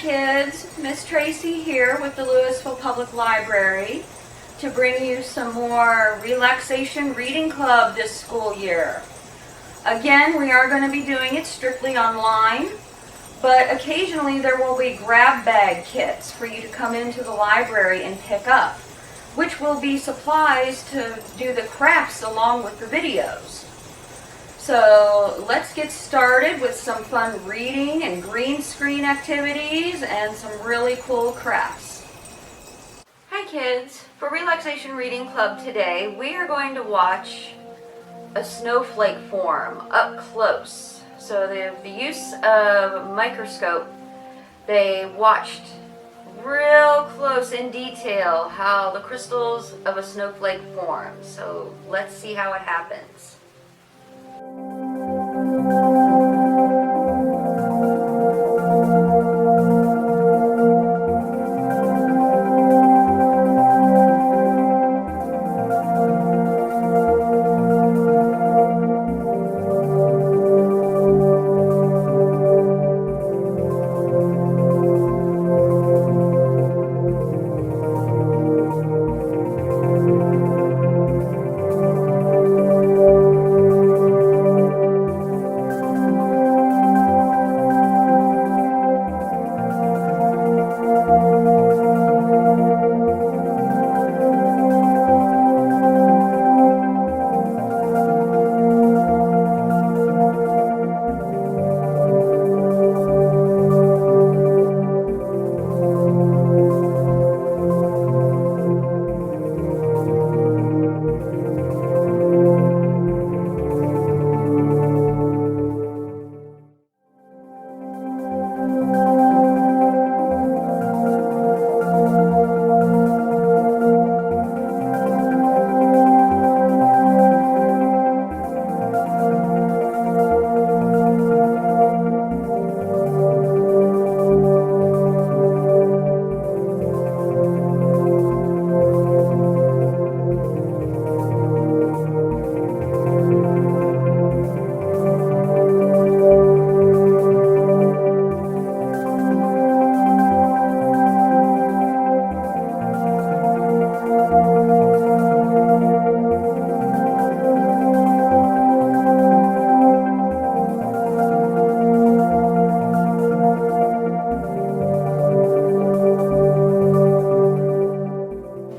kids, Miss Tracey here with the Louisville Public Library to bring you some more Relaxation Reading Club this school year. Again, we are going to be doing it strictly online, but occasionally there will be grab bag kits for you to come into the library and pick up, which will be supplies to do the crafts along with the videos. So let's get started with some fun reading and green screen activities and some really cool crafts. Hi kids, for Relaxation Reading Club today we are going to watch a snowflake form up close. So the use of a microscope, they watched real close in detail how the crystals of a snowflake form. So let's see how it happens.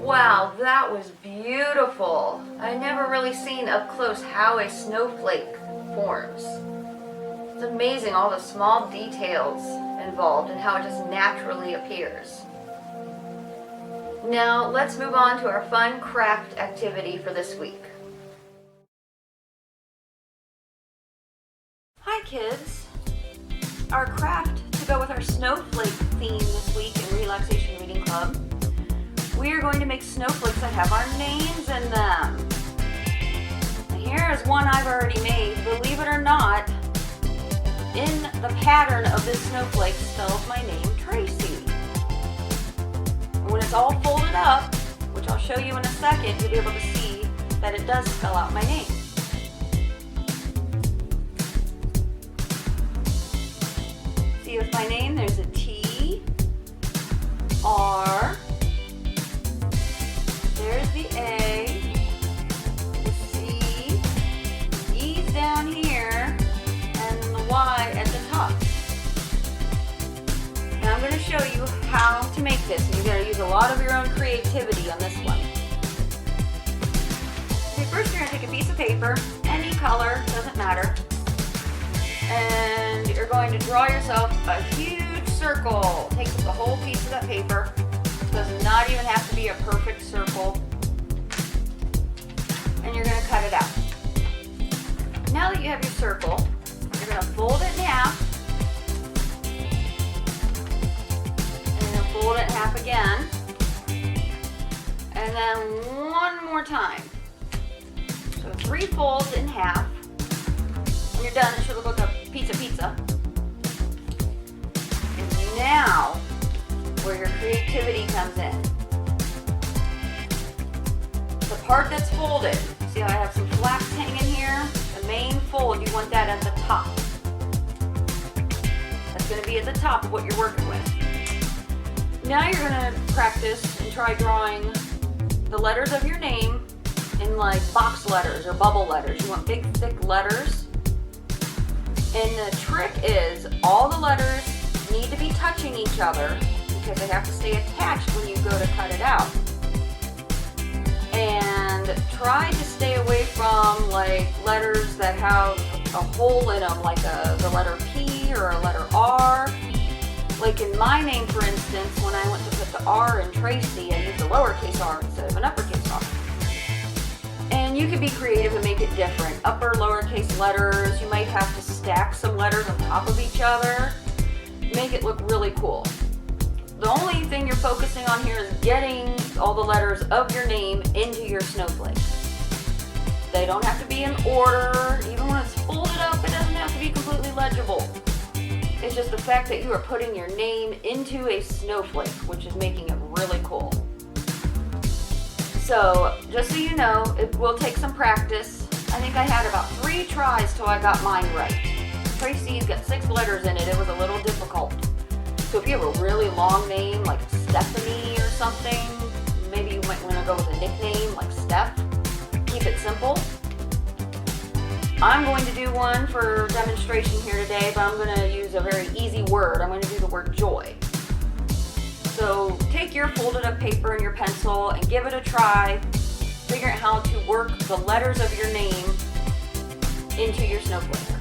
Wow, that was beautiful. I never really seen up close how a snowflake forms. It's amazing all the small details involved and how it just naturally appears. Now let's move on to our fun craft activity for this week. Hi kids! Our craft to go with our snowflake theme this week in Relaxation Reading Club, we are going to make snowflakes that have our names in them. Now here is one I've already made. Believe it or not, in the pattern of this snowflake spells my name Tracey. And when it's all folded up, which I'll show you in a second, you'll be able to see that it does spell out my name. See with my name, there's a T, R, there's the A, the C, E's down here, and the Y at the top. Now I'm going to show you how to make this, and you're going to use a lot of your own creativity on this one. Okay, first you're going to take a piece of paper, any color, doesn't matter, and you're going to draw yourself a huge circle. Take the whole piece of that paper. Does not even have to be a perfect circle. And you're going to cut it out. Now that you have your circle, you're going to fold it in half. And you're going to fold it in half again. And then one more time. So 3 folds in half. When you're done, it should look like a pizza. And now, where your creativity comes in. The part that's folded, see how I have some flaps hanging here? The main fold, you want that at the top. That's going to be at the top of what you're working with. Now you're going to practice and try drawing the letters of your name in like box letters or bubble letters. You want big, thick letters. And the trick is all the letters need to be touching each other because they have to stay attached when you go to cut it out. And try to stay away from like letters that have a hole in them, like the letter P or a letter R. Like in my name, for instance, when I went to put the R in Tracey, I used a lowercase r instead of an uppercase R. And you could be creative and make it different. Upper, lowercase letters. You might have to stack some letters on top of each other. Make it look really cool. The only thing you're focusing on here is getting all the letters of your name into your snowflake. They don't have to be in order. Even when it's folded up, it doesn't have to be completely legible. It's just the fact that you are putting your name into a snowflake, which is making it really cool. So, just so you know, it will take some practice. I think I had about 3 tries till I got mine right. Tracey's got 6 letters in it. It was a little difficult. So if you have a really long name, like Stephanie or something, maybe you might want to go with a nickname like Steph. Keep it simple. I'm going to do one for demonstration here today, but I'm going to use a very easy word. I'm going to do the word joy. So take your folded up paper and your pencil and give it a try. Figure out how to work the letters of your name into your snowflake.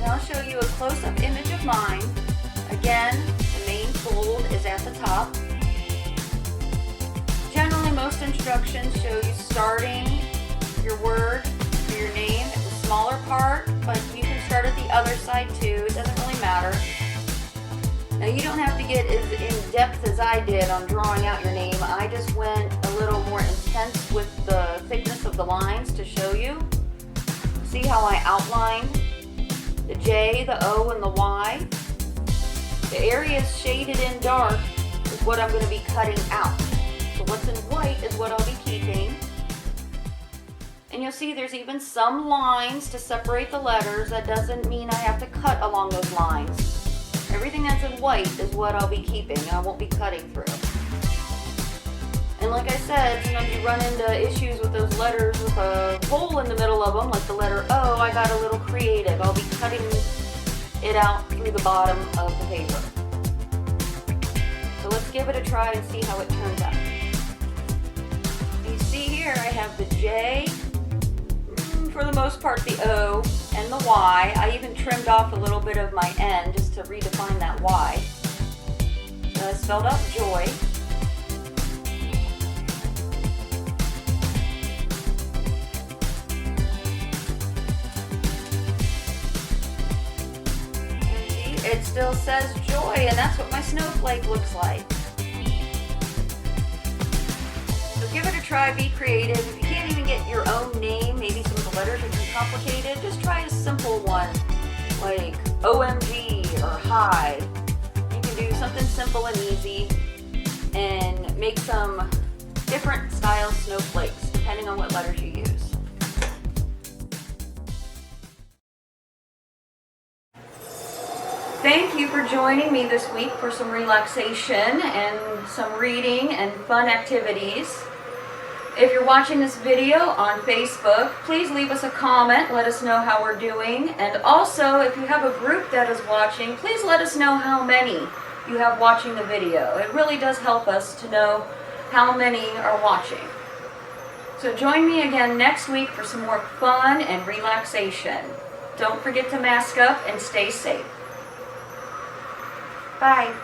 Now I'll show you a close-up image of mine. Again, the main fold is at the top. Generally, most instructions show you starting your word for your name at the smaller part, but you can start at the other side too. It doesn't really matter. Now you don't have to get as in depth as I did on drawing out your name. I just went a little more intense with the thickness of the lines to show you. See how I outlined the J, the O, and the Y? The areas shaded in dark is what I'm going to be cutting out. So what's in white is what I'll be keeping. And you'll see there's even some lines to separate the letters. That doesn't mean I have to cut along those lines. Everything that's in white is what I'll be keeping. I won't be cutting through. And like I said, sometimes you run into issues with those letters with a hole in the middle of them, like the letter O. I got a little creative. I'll be cutting it out through the bottom of the paper. So let's give it a try and see how it turns out. You see here I have the J, for the most part the O, and the Y. I even trimmed off a little bit of my N just to redefine that Y. So I spelled out joy. It still says joy, and that's what my snowflake looks like. So give it a try, be creative. If you can't even get your own name, maybe some of the letters are too complicated, just try a simple one like OMG or hi. You can do something simple and easy and make some different style snowflakes depending on what letters you use. Thank you for joining me this week for some relaxation and some reading and fun activities. If you're watching this video on Facebook, please leave us a comment, let us know how we're doing. And also, if you have a group that is watching, please let us know how many you have watching the video. It really does help us to know how many are watching. So join me again next week for some more fun and relaxation. Don't forget to mask up and stay safe. Bye.